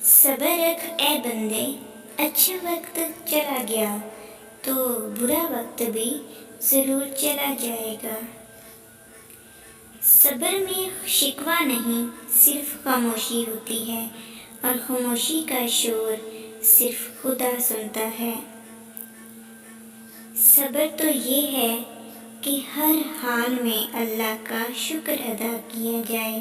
صبر رکھ اے بندے، اچھا وقت چلا گیا تو برا وقت بھی ضرور چلا جائے گا۔ صبر میں شکوہ نہیں، صرف خاموشی ہوتی ہے، اور خاموشی کا شور صرف خدا سنتا ہے۔ صبر تو یہ ہے کہ ہر حال میں اللہ کا شکر ادا کیا جائے۔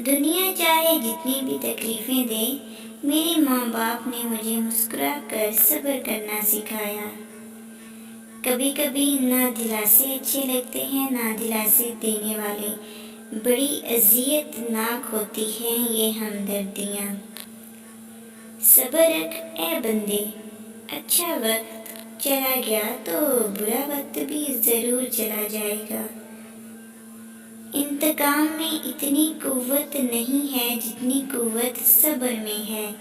دنیا چاہے جتنی بھی تکلیفیں دے، میرے ماں باپ نے مجھے مسکرا کر صبر کرنا سکھایا۔ کبھی کبھی نادلاسے اچھے لگتے ہیں، نادلاسے دینے والے بڑی اذیت ناک ہوتی ہیں یہ ہمدردیاں۔ صبر رکھ اے بندے، اچھا وقت چلا گیا تو برا وقت بھی ضرور چلا جائے گا۔ انتقام میں اتنی قوت نہیں ہے جتنی قوت صبر میں ہے۔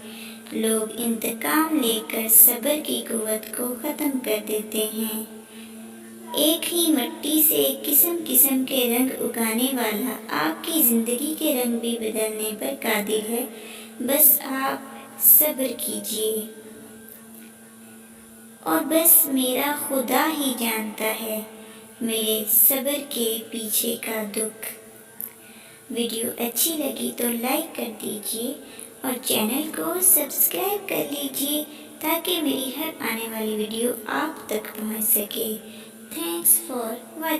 لوگ انتقام لے کر صبر کی قوت کو ختم کر دیتے ہیں۔ ایک ہی مٹی سے قسم قسم کے رنگ اگانے والا آپ کی زندگی کے رنگ بھی بدلنے پر قادر ہے، بس آپ صبر کیجئے۔ اور بس میرا خدا ہی جانتا ہے میرے صبر کے پیچھے کا دکھ۔ ویڈیو اچھی لگی تو لائک کر دیجئے اور چینل کو سبسکرائب کر لیجئے تاکہ میری ہر آنے والی ویڈیو آپ تک پہنچ سکے۔ Thanks for watching.